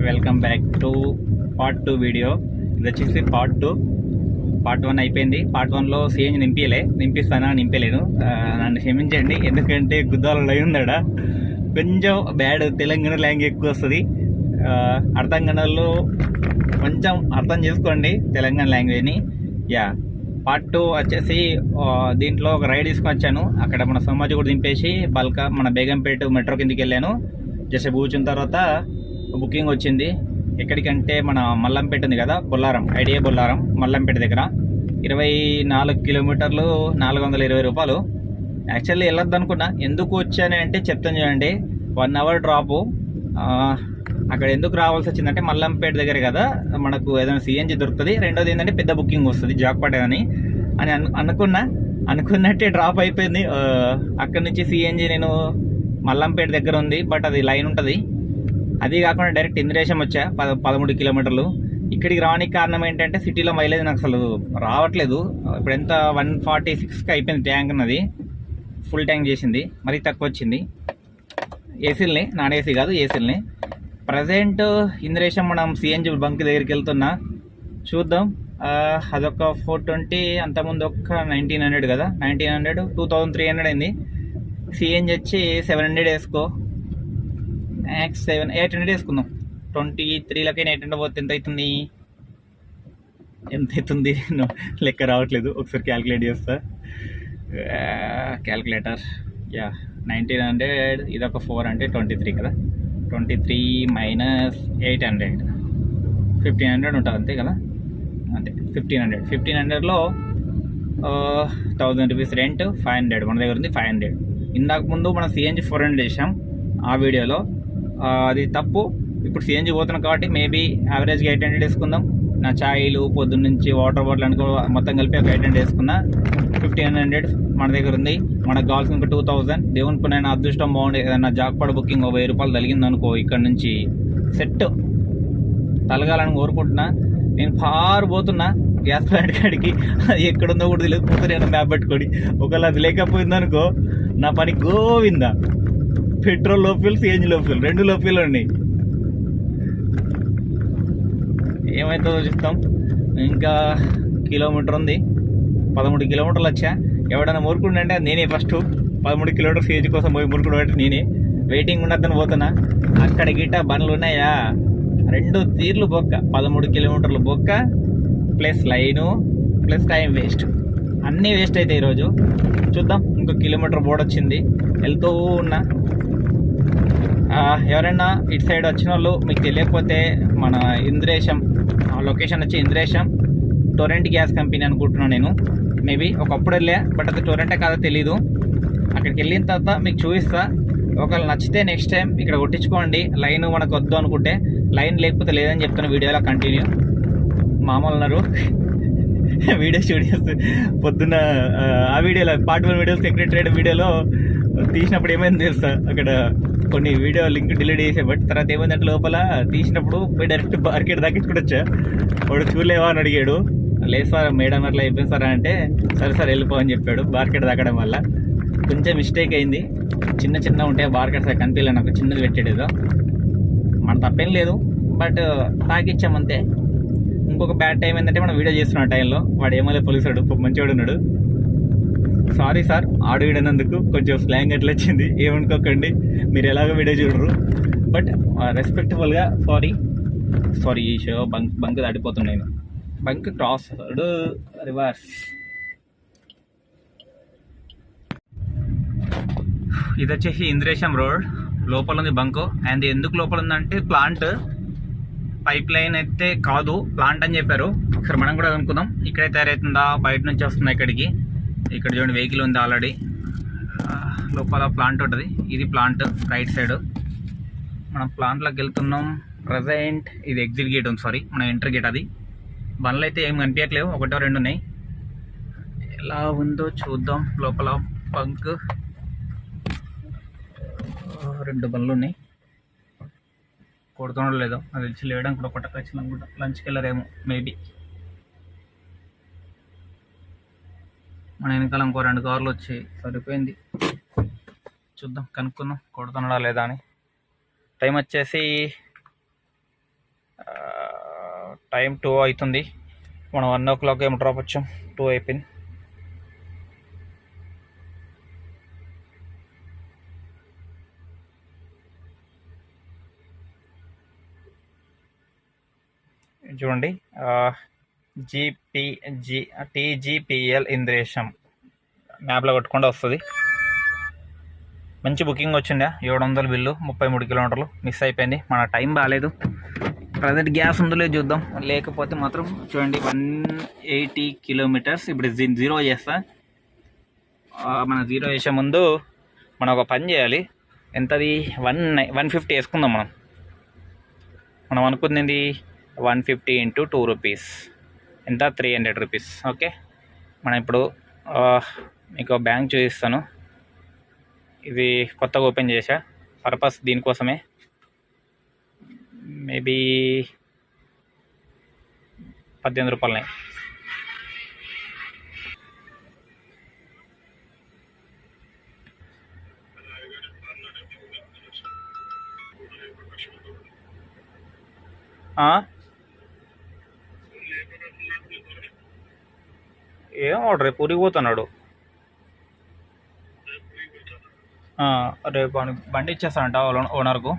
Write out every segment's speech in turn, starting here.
Welcome back to part 2 video. ఇది వచ్చేసి part 1 అయిపోయింది. పార్ట్ 1లో సిఎన్జి నింపలేను. నన్ను క్షమించండి, ఎందుకంటే గుద్దాలలో ఉందడా కొంచెం బ్యాడ్ తెలంగాణ లాంగ్వేజ్ ఎక్కువ వస్తుంది. అర్థం కానోళ్ళు కొంచెం అర్థం చేసుకోండి తెలంగాణ లాంగ్వేజ్ని. పార్ట్ 2 వచ్చేసి దీంట్లో ఒక రైడ్ తీసుకొని వచ్చాను. అక్కడ మన సోమాజి కూడా దింపేసి మన బేగంపేట మెట్రో కిందకి వెళ్ళాను. జస్ట్ కూర్చున్న తర్వాత బుకింగ్ వచ్చింది. ఎక్కడికంటే మన మల్లంపేట ఉంది కదా, ఐడియా బొల్లారం మల్లంపేట దగ్గర 24 కిలోమీటర్లు 420 రూపాయలు. యాక్చువల్లీ వెళ్ళొద్దు అనుకున్నా. ఎందుకు వచ్చాను అంటే చెప్తాను చూడండి. 1 అవర్ డ్రాపు. అక్కడ ఎందుకు రావాల్సి వచ్చిందంటే మల్లంపేట దగ్గర కదా మనకు ఏదైనా సిఎన్జి దొరుకుతుంది. రెండోది ఏంటంటే పెద్ద బుకింగ్ వస్తుంది జాక్పాట్ అని అనుకున్నట్టే డ్రాప్ అయిపోయింది. అక్కడ నుంచి సిఎన్జి నేను మల్లంపేట దగ్గర ఉంది, బట్ అది లైన్ ఉంటుంది. అది కాకుండా డైరెక్ట్ ఇంద్రేశం వచ్చా 13 కిలోమీటర్లు. ఇక్కడికి రావడానికి కారణం ఏంటంటే సిటీలో మైలేజ్ నాకు అసలు రావట్లేదు. ఇప్పుడు ఎంత 146కి అయిపోయింది ట్యాంక్ అన్నది. ఫుల్ ట్యాంక్ చేసింది, మరీ తక్కువ వచ్చింది. ఏసీలని, నాన్ ఏసీ కాదు ఏసీలని. ప్రజెంట్ ఇంద్రేశం మనం సిఎన్జి బంక్ దగ్గరికి వెళ్తున్నా. చూద్దాం. అదొక 420, అంతకుముందు ఒక 1900 కదా, 1900 2300 అయింది. సిఎన్జి వచ్చి 700 వేసుకో, మ్యాక్స్ 800 వేసుకుందాం. 23లకి 800 పోతే ఎంత అవుతుంది లెక్క రావట్లేదు. ఒకసారి క్యాల్కులేట్ చేస్తా. క్యాల్కులేటర్ 1900, ఇదొక 4 అంటే 23 కదా. 23 మైనస్ 800 1500 ఉంటుంది అంతే కదా. అంతే 1500లో 1000 రూపీస్ రెంట్, 500 మన దగ్గర ఉంది. 500 ఇందాక ముందు మనం సిఎన్జి 400 చేసాం ఆ వీడియోలో. అది తప్పు. ఇప్పుడు సిఎన్జి పోతున్నాం కాబట్టి మేబీ యావరేజ్గా 800 వేసుకుందాం. నా ఛాయలు పొద్దున్న నుంచి వాటర్ బాటిల్ అనుకో మొత్తం కలిపి ఒక 800 వేసుకున్నా. 1500 మన దగ్గర ఉంది. మనకు కావాల్సిన ఇంకా 2000. దేవుని పుణ్యాన అదృష్టం బాగుండే ఏదన్నా జాక్పాట్ బుకింగ్ 1000 రూపాయలు తగిలింది అనుకో, ఇక్కడ నుంచి సెట్ తలగాలని కోరుకుంటున్నా. నేను పోతున్నా గ్యాస్ ప్లాంట్ కాడికి. అది ఎక్కడుందో కూడా తెలియదు. నేను మ్యాప్ పెట్టుకొని ఒకవేళ అది లేకపోయిందనుకో నా పని గోవిందా. పెట్రోల్ లోఫీల్, సిఎన్జి లోఫీల్, 2 లోఫీలు ఉన్నాయి. ఏమైతుందో చూస్తాం. ఇంకా కిలోమీటర్ ఉంది, 13 కిలోమీటర్లు వచ్చా. ఎవడన్నా మురుకుండే అంటే నేనే ఫస్ట్. 13 కిలోమీటర్ సిఎన్జి కోసం పోయి మురుకుడు అంటే నేనే. వెయిటింగ్ ఉండద్దని పోతున్నా. అక్కడ గిట్ట బండ్లు ఉన్నాయా, 2 తీర్లు బొక్క. 13 కిలోమీటర్లు బొక్క, plus line, plus time waste. అన్నీ వేస్ట్ అవుతాయి ఈరోజు. చూద్దాం. ఇంకో కిలోమీటర్ బోర్డు వచ్చింది, వెళ్తూ ఉన్నా. ఎవరైనా ఇటు సైడ్ వచ్చిన వాళ్ళు మీకు తెలియకపోతే మన ఇంద్రేశం లొకేషన్ వచ్చి ఇంద్రేశం టొరెంట్ గ్యాస్ కంపెనీ అనుకుంటున్నాను నేను. మేబీ ఒకప్పుడు వెళ్ళా, బట్ అది టొరెంటే కాదో తెలీదు. అక్కడికి వెళ్ళిన తర్వాత మీకు చూపిస్తా. ఒకవేళ నచ్చితే నెక్స్ట్ టైం ఇక్కడ కొట్టించుకోండి. లైన్ మనకు వద్దు అనుకుంటే. లైన్ లేకపోతే లేదని చెప్తున్నా వీడియోలో కంటిన్యూ. మామూలు ఉన్నారు వీడియో స్టూడియోస్ పొద్దున్న ఆ వీడియోలో పార్ట్ 1 వీడియో సెక్రటరీ వీడియోలో తీసినప్పుడు ఏమైంది తెలుసా, అక్కడ కొన్ని వీడియో లింక్ డిలీట్ చేసే. బట్ తర్వాత ఏమైందంటే లోపల తీసినప్పుడు పోయి డైరెక్ట్ మార్కెట్ దాకించుకుని వచ్చా. వాడు చూడలేవా అని అడిగాడు. లేదు సార్, మేడం అట్లా అయిపోయింది సార్ అంటే, సరే సార్ వెళ్ళిపో అని చెప్పాడు. మార్కెట్ దాకడం వల్ల కొంచెం మిస్టేక్ అయింది. చిన్న ఉంటాయి మార్కెట్స్ కనిపించలే నాకు. చిన్నది పెట్టాడు ఏదో, మన తప్పేం లేదు, బట్ తాకిచ్చామంతే. ఇంకొక బ్యాడ్ టైం ఏంటంటే మనం వీడియో చేస్తున్న టైంలో వాడు ఏమో పోలీసుడు మంచివాడు ఉన్నాడు. సారీ సార్ ఆడినందుకు కొంచెం స్లాంగ్ ఎట్లా వచ్చింది ఏమనుకోకండి, మీరు ఎలాగో వీడియో చూడరు. బట్ రెస్పెక్టబుల్గా సారీ ఈ షో బంక్ దాటిపోతున్నాను. Bunk cross reverse. ఇది వచ్చేసి ఇంద్రేశం రోడ్ లోపల ఉంది బంకు. అండ్ ఎందుకు లోపల ఉందంటే ప్లాంట్ పైప్ లైన్ అయితే కాదు, ప్లాంట్ అని చెప్పారు. ఒకసారి మనం కూడా అనుకుందాం ఇక్కడే తయారవుతుందా, బయట నుంచి వస్తుందా ఇక్కడికి. ఇక్కడ చూడండి వెహికల్ ఉంది ఆల్రెడీ. లోపల ప్లాంట్ ఉంటుంది. ఇది ప్లాంట్ రైట్ సైడ్. మనం ప్లాంట్లోకి వెళ్తున్నాం. ప్రజెంట్ ఇది ఎగ్జిట్ గేట్ ఉంది, సారీ మన ఎంటర్ గేట్. అది బండ్లు అయితే ఏం కనిపించట్లేవు, 1-2 ఉన్నాయి. ఎలా ఉందో చూద్దాం. లోపల బంక్ 2 బండ్లు ఉన్నాయి. కొడుతుండో లేదో అది తెలిసి లేయడానికి కూడా కొట్టకు వచ్చింది అనుకుంటా. లంచ్కి వెళ్ళరేమో మేబీ. మన వెనకాల ఇంకో 2 కార్లు వచ్చాయి, సరిపోయింది. చూద్దాం, కనుక్కుందాం కొడుతున్నాడా లేదా అని. టైం వచ్చేసి టైం 2 అవుతుంది. మనం 1 o'clock ఏమో డ్రాప్ వచ్చాం. 2 అయిపోయింది. చూడండి, టీజీపీఎల్ ఇంద్రేశం మ్యాప్లో కొట్టుకుండా వస్తుంది. మంచి బుకింగ్ వచ్చిందా, 700 బిల్లు, 33 కిలోమీటర్లు. మిస్ అయిపోయింది, మన టైం బాగాలేదు. ప్రజెంట్ గ్యాస్ ఉందో చూద్దాం, లేకపోతే మాత్రం చూడండి 180 కిలోమీటర్స్. ఇప్పుడు జీరో చేస్తా. మన జీరో చేసే ముందు మనం ఒక పని చేయాలి. ఎంతది 150 వేసుకుందాం. మనం అనుకుంది 150 × 2 రూపీస్ ఎంత, 300 రూపీస్. ఓకే, మనం ఇప్పుడు మీకు బ్యాంక్ చూపిస్తాను. ఇది కొత్తగా ఓపెన్ చేశా, పర్పస్ దీనికోసమే. మేబీ 18 రూపాయలనే. ఏం ఆర్డర్, పూరికి పోతున్నాడు. రేపు బండి ఇచ్చేస్తానంట ఓనర్కు.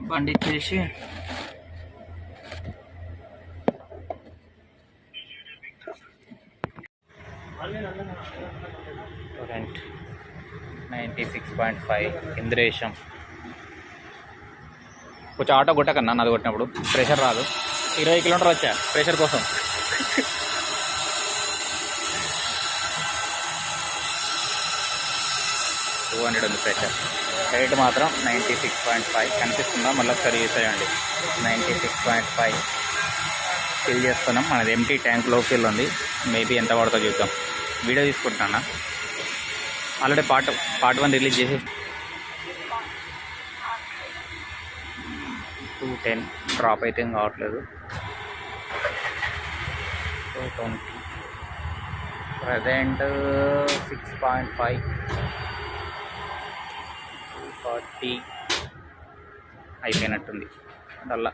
బండి ఇచ్చేసి టొరెంట్ 96.5 ఇంద్రేశం. కొంచెం ఆటో కొట్టకన్నా, నాది కొట్టినప్పుడు ప్రెషర్ రాదు. 20 కిలోమీటర్లు వచ్చా ప్రెషర్ కోసం. $200 ఉంది ప్రెషర్. రేట్ మాత్రం 96.5 కనిపిస్తుందా? మళ్ళీ ఒకసారి యూస్ అయ్యండి. 96.5 ఫిల్ చేస్తున్నాం. మనది ఎంటీ ట్యాంక్ లో ఫిల్ ఉంది. మేబీ ఎంత పడుతుందో చూద్దాం. వీడియో తీసుకుంటున్నా. ఆల్రెడీ పార్ట్ 1 రిలీజ్ చేసి 210 డ్రాప్ అయితే ఏం కావట్లేదు. 220 ప్రజెంట్ 6.5 240 అయిపోయినట్టుంది. అలా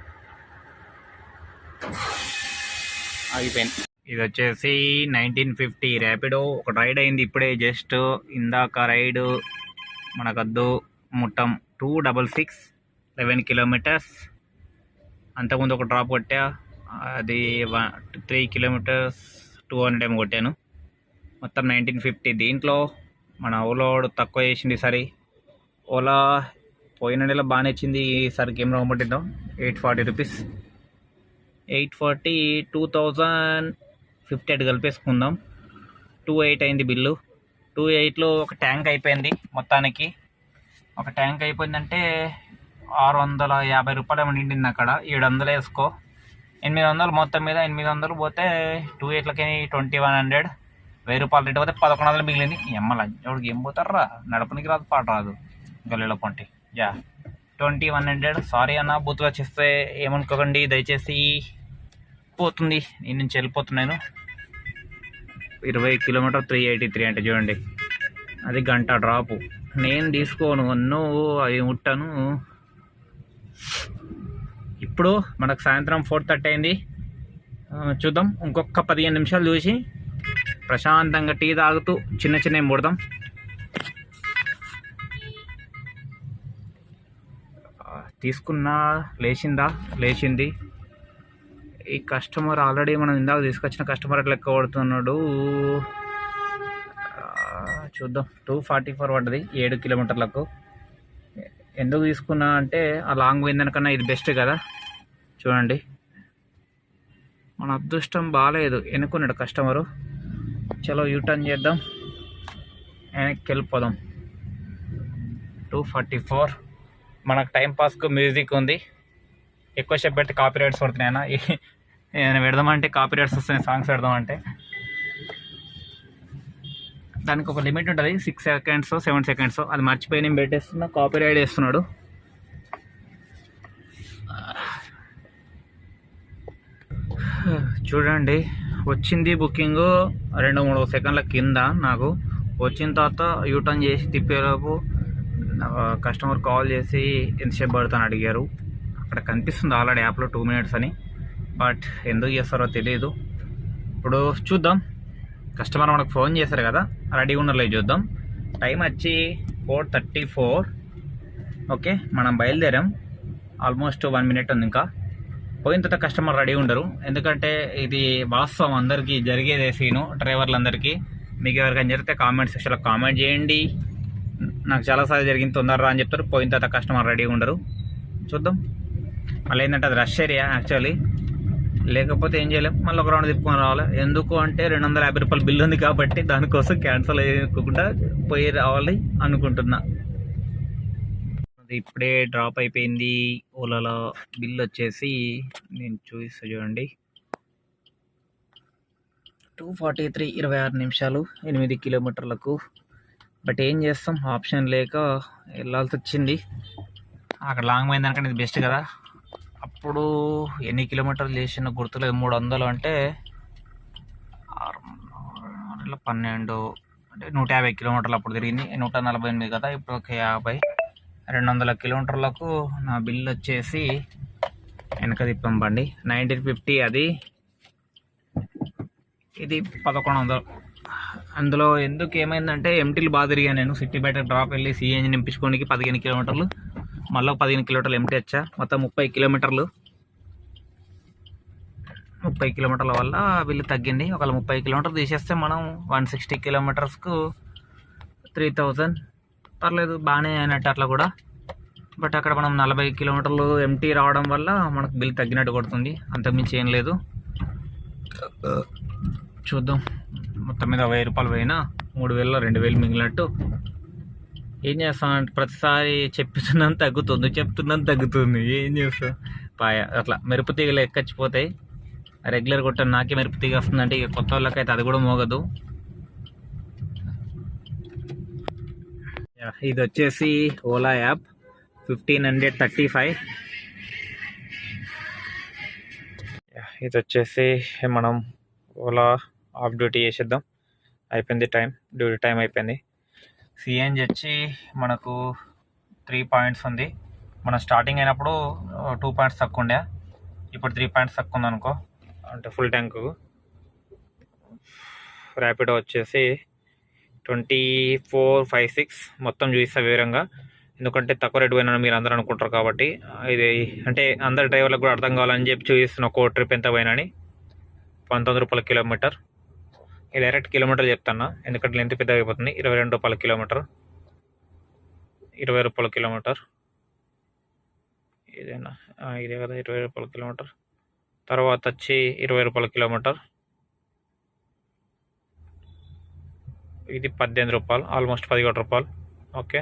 అయిపోయింది. ఇది వచ్చేసి 1950 ర్యాపిడో. ఒక రైడ్ అయింది ఇప్పుడే, జస్ట్ ఇందాక రైడ్ మనకద్దు. మొత్తం 266 11 కిలోమీటర్స్. అంతకుముందు ఒక డ్రాప్ కొట్టా, అది 3 కిలోమీటర్స్ 200 ఏమో కొట్టాను. మొత్తం 1950. దీంట్లో మన ఓలా తక్కువ చేసింది ఈసారి. ఓలా పోయిన నెల బాగానే ఇచ్చింది, ఈసారికి ఏం రాబట్టిందో 840 రూపీస్. 840 2058 కలిపేసుకుందాం. 28 అయింది బిల్లు. 28లో ఒక ట్యాంక్ అయిపోయింది. మొత్తానికి ఒక ట్యాంక్ అయిపోయిందంటే 650 రూపాయలు నిండింది. అక్కడ 700 వేసుకో, 800 మొత్తం మీద. 800 పోతే 28లకి 2100, 1000 రూపాయలు రేటు పోతే 1100 మిగిలింది. ఎమ్మల ఎవరికి ఏం పోతారా, నడపనికి రాదు, పాట రాదు. గల్లీలో పొంటి 2100. సారీ అన్న, బూత్లో చేస్తే ఏమనుకోకండి దయచేసి. పోతుంది, నేను నుంచి వెళ్ళిపోతున్నాను. 20 కిలోమీటర్ 383 అంటే చూడండి, అది గంట డ్రాపు. నేను తీసుకోను అన్నో, అవి ముట్టాను. ఇప్పుడు మనకు సాయంత్రం 4:30 అయింది. చూద్దాం, ఇంకొక 15 నిమిషాలు చూసి ప్రశాంతంగా టీ తాగుతూ చిన్న ఏం పుడదాం. తీసుకున్నా లేచింది. ఈ కస్టమర్ ఆల్రెడీ మనం ఇందాక తీసుకొచ్చిన కస్టమర్ అట్లా లెక్క పడుతున్నాడు. చూద్దాం, 244 పడ్డది 7 కిలోమీటర్లకు. ఎందుకు తీసుకున్నా అంటే ఆ లాంగ్ పోయిందనికన్నా ఇది బెస్ట్ కదా. చూడండి, మన అదృష్టం బాగాలేదు, ఎన్నుకున్నాడు కస్టమరు. చలో యూటర్న్ చేద్దాం, వెనక్కి వెళ్ళిపోదాం. 244. మనకు టైంపాస్కు మ్యూజిక్ ఉంది. ఎక్కువసేపు పెడితే కాపీ రైట్స్ పడుతున్నాయన్నా. ఏదైనా పెడదామంటే కాపీ రైట్స్ వస్తున్నాయి, సాంగ్స్ పెడదామంటే. దానికి ఒక లిమిట్ ఉంటుంది, 6 సెకండ్స్ 7 సెకండ్స్. అది మర్చిపోయి నేను పెట్టేస్తున్నా, కాపీ రైట్ వేస్తున్నాడు. చూడండి, వచ్చింది బుకింగ్ 2-3 సెకండ్ల కింద. నాకు వచ్చిన తర్వాత యూటర్న్ చేసి తిప్పేలోపు కస్టమర్ కాల్ చేసి ఎంతసేపు పడుతుందని అడిగారు. అక్కడ కనిపిస్తుంది ఆల్రెడీ యాప్లో 2 minutes అని, బట్ ఎందుకు చేస్తారో తెలియదు. ఇప్పుడు చూద్దాం. కస్టమర్ మనకు ఫోన్ చేశారు కదా, రెడీగా ఉన్నారో చూద్దాం. టైం వచ్చి 4:34. ఓకే, మనం బయలుదేరాం. ఆల్మోస్ట్ 1 minute ఉంది ఇంకా. పోయిన తర్వాత కస్టమర్ రెడీ ఉండరు, ఎందుకంటే ఇది వాస్తవం అందరికీ జరిగేదే సీను డ్రైవర్లందరికీ. మీకు ఎవరికైనా జరిగితే కామెంట్ సెక్షన్లో కామెంట్ చేయండి. నాకు చాలాసార్లు జరిగింది, తొందరరా అని చెప్తారు. పోయిన తర్వాత కస్టమర్ రెడీ ఉండరు. చూద్దాం. మళ్ళీ ఏంటంటే అది రష్ ఏరియా యాక్చువల్లీ, లేకపోతే ఏం చేయలేం, మళ్ళీ ఒక రౌండ్ తిప్పుకొని రావాలి. ఎందుకు అంటే 250 రూపాయలు బిల్లు ఉంది కాబట్టి, దానికోసం క్యాన్సిల్ అయ్యకుండా పోయి రావాలి అనుకుంటున్నా. అది ఇప్పుడే డ్రాప్ అయిపోయింది ఓలాలో. బిల్ వచ్చేసి నేను చూపిస్తా చూడండి, 243, 26 నిమిషాలు, 8 కిలోమీటర్లకు. బట్ ఏం చేస్తాం, ఆప్షన్ లేక వెళ్ళాల్సి వచ్చింది. అక్కడ లాంగ్ పోయింది అనుకంటే ఇది బెస్ట్ కదా. అప్పుడు ఎన్ని కిలోమీటర్లు చేసిన గుర్తులేదు, 300 అంటే 12 అంటే 150 కిలోమీటర్లు అప్పుడు తిరిగింది. 148 కదా, ఇప్పుడు ఒక 50, 200 కిలోమీటర్లకు నా బిల్ వచ్చేసి వెనక తిప్పండి 1950. అది ఇది 1100. అందులో ఎందుకు ఏమైందంటే ఎంటీలు బాగా తిరిగాను నేను. సిటీ బయట డ్రాప్ వెళ్ళి సిఎన్జి నింపించుకోనికి 15 కిలోమీటర్లు, మళ్ళీ 15 కిలోమీటర్లు ఎంటీ వచ్చా. మొత్తం 30 కిలోమీటర్లు. 30 కిలోమీటర్ల వల్ల బిల్లు తగ్గింది. ఒకవేళ 30 కిలోమీటర్లు తీసేస్తే మనం 160 కిలోమీటర్స్కు 3000. పర్లేదు, బాగానే అయినట్టు అట్లా కూడా. బట్ అక్కడ మనం 40 కిలోమీటర్లు ఎంటీ రావడం వల్ల మనకు బిల్ తగ్గినట్టు కొడుతుంది, అంతకుమించి ఏం లేదు. చూద్దాం. మొత్తం మీద 1000 రూపాయలు పోయినా 3000లో 2000 మిగిలినట్టు. ఏం చేస్తామంటే ప్రతిసారి చెప్తున్నాను తగ్గుతుంది, ఏం చేస్తాం. అట్లా మెరుపు తీగలు ఎక్కచ్చిపోతాయి. రెగ్యులర్ కొట్టాను, నాకే మెరుపు తీగ వస్తుందంటే ఇక కొత్త వాళ్ళకైతే అది కూడా మోగదు. ఇది వచ్చేసి ఓలా యాప్ 1535. ఇది వచ్చేసి మనం ఓలా ఆఫ్ డ్యూటీ చేసేద్దాం. అయిపోయింది డ్యూటీ టైం అయిపోయింది. సిఎన్జి వచ్చి మనకు 3 పాయింట్స్ ఉంది. మనం స్టార్టింగ్ అయినప్పుడు 2 పాయింట్స్ తక్కువ ఉండే, ఇప్పుడు 3 పాయింట్స్ తక్కువ ఉంది అనుకో, అంటే ఫుల్ ట్యాంకు. ర్యాపిడో వచ్చేసి 2456. మొత్తం చూపిస్తా వివరంగా, ఎందుకంటే తక్కువ రేటు పోయినా మీరు అందరూ అనుకుంటారు కాబట్టి. ఇది అంటే అందరు డ్రైవర్లకు కూడా అర్థం కావాలని చెప్పి చూపిస్తున్న ఒక్కో ట్రిప్ ఎంత పోయినా అని. 19 రూపాయల కిలోమీటర్. ఇది డైరెక్ట్ కిలోమీటర్ చెప్తున్నా, ఎందుకంటే లెంత్ పెద్దగా అయిపోతుంది. 22 రూపాయల కిలోమీటర్, 20 రూపాయల కిలోమీటర్. ఇదేనా, ఇదే కదా 20 రూపాయల కిలోమీటర్. తర్వాత వచ్చి 20 రూపాయల కిలోమీటర్. ఇది 18 రూపాయలు, ఆల్మోస్ట్ 17 రూపాయలు. ఓకే,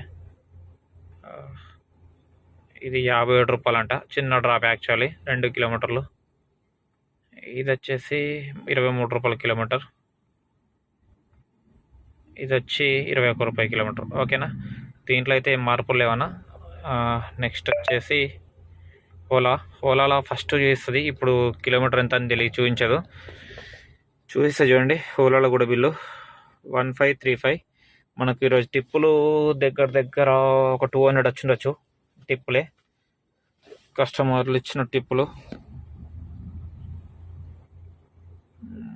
ఇది 57 రూపాయలు అంట, చిన్న డ్రాప్ యాక్చువల్లీ, 2 కిలోమీటర్లు. ఇది వచ్చేసి 23 రూపాయల కిలోమీటర్. ఇది వచ్చి 21 రూపాయల కిలోమీటర్. ఓకేనా, దీంట్లో అయితే ఏం మార్పులు లేవన్నా. నెక్స్ట్ వచ్చేసి ఓలాలో ఫస్ట్ చూపిస్తుంది, ఇప్పుడు కిలోమీటర్ ఎంత అని తెలియ చూపించదు. చూపిస్తే చూడండి, ఓలాలో కూడా బిల్లు 1535. మనకు ఈరోజు టిప్పులు దగ్గర ఒక 200 వచ్చిండొచ్చు టిప్పులే, కస్టమర్లు ఇచ్చిన టిప్పులు.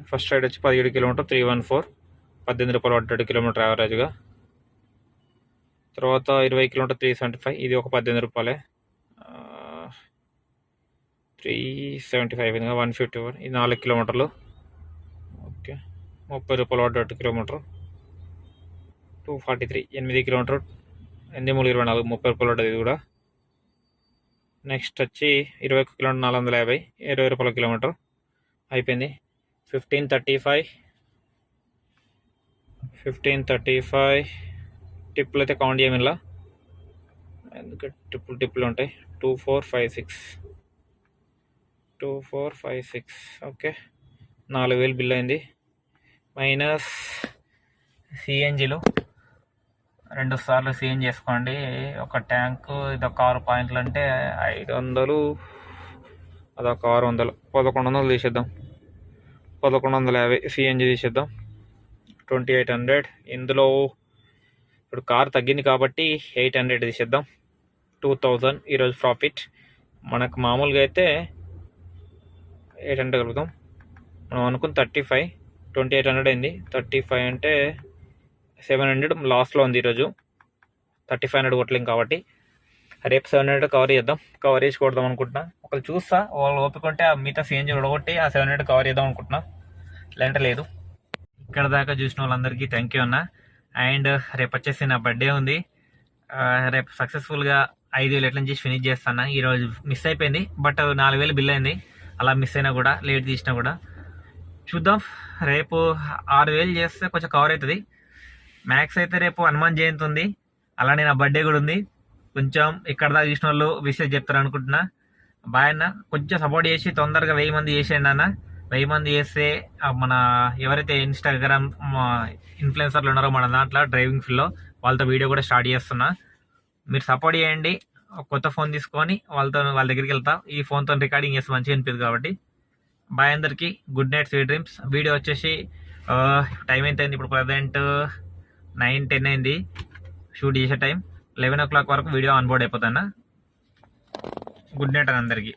ఫస్ట్ రైడ్ వచ్చి 17 కిలోమీటర్ 314, 18 రూపాయలు పడ్డాడు కిలోమీటర్ యావరేజ్గా. తర్వాత 20 కిలోమీటర్ 375, ఇది ఒక 18 రూపాయలే. 375 154, ఇది 4 కిలోమీటర్లు. ఓకే, 30 రూపాయలు పడ్డాడు కిలోమీటర్. 243, 8 కిలోమీటర్, 8×3 24, 30 రూపాయలు పడ్డది ఇది కూడా. నెక్స్ట్ వచ్చి 21 కిలోమీటర్ 450, 20 రూపాయల కిలోమీటర్. అయిపోయింది. 1535 టిప్పులు అయితే కౌంట్ చేయము ఇలా, ఎందుకంటే టిప్పులు ఉంటాయి. 2456. ఓకే, 4000 బిల్ అయింది. మైనస్ సిఎన్జిలు 2 సార్లు సిఎన్జి చేసుకోండి. ఒక ట్యాంకు ఇదొక 6 పాయింట్లు అంటే 500, అదొక 600, 1100 తీసేద్దాం. 1150 సిఎన్జి తీసేద్దాం. 2800. ఇందులో ఇప్పుడు కార్ తగ్గింది కాబట్టి 800 తీసేద్దాం. 2000 ఈరోజు ప్రాఫిట్. మనకు మామూలుగా అయితే 800 కలుగుతాం. మనం అనుకుని 35, 2800 అయింది. 35 అంటే 700 లాస్లో ఉంది ఈరోజు. 3500 కొట్టలేం కాబట్టి రేపు 700 కవర్ చేద్దాం. కవర్ చేసి కొడదాం అనుకుంటున్నా. ఒకళ్ళు చూస్తా, వాళ్ళు ఓపికంటే ఆ మిగతా సేంజ్ ఉడగొట్టి ఆ 700 కవర్ చేద్దాం అనుకుంటున్నా, లేదంటే లేదు. ఇక్కడ దాకా చూసిన వాళ్ళందరికీ థ్యాంక్ యూ అన్న. అండ్ రేపు వచ్చేసి నా బర్త్డే ఉంది. రేపు సక్సెస్ఫుల్గా 5000 ఎట్లా చేసి ఫినిష్ చేస్తాను. ఈరోజు మిస్ అయిపోయింది, బట్ 4000 బిల్ అయింది. అలా మిస్ అయినా కూడా, లేట్ తీసినా కూడా చూద్దాం. రేపు 6000 చేస్తే కొంచెం కవర్ అవుతుంది. మ్యాక్స్ అయితే రేపు హనుమాన్ జయంతి ఉంది, అలానే నా బర్త్డే కూడా ఉంది. కొంచెం ఇక్కడ దాకా చూసిన వాళ్ళు విషయం చెప్తారు అనుకుంటున్నా. బాయ్ అన్న, కొంచెం సపోర్ట్ చేసి తొందరగా 1000 మంది చేసేయండి అన్న. 1000 మంది చేస్తే మన ఎవరైతే ఇన్స్టాగ్రామ్ ఇన్ఫ్లుయెన్సర్లు ఉన్నారో మన దాంట్లో డ్రైవింగ్ ఫీల్డ్లో, వాళ్ళతో వీడియో కూడా స్టార్ట్ చేస్తున్నా. మీరు సపోర్ట్ చేయండి. కొత్త ఫోన్ తీసుకొని వాళ్ళ దగ్గరికి వెళ్తా. ఈ ఫోన్తో రికార్డింగ్ చేస్తే మంచిగా అనిపిస్తుంది కాబట్టి. బాయ్ అందరికీ, good night, sweet dreams. Video వచ్చేసి టైం ఎంత అయింది ఇప్పుడు? ప్రజెంట్ 9:10 అయింది. షూట్ చేసే టైం 11 o'clock వరకు వీడియో ఆన్బోర్డ్ అయిపోతాను. గుడ్ నైట్ అని అందరికీ.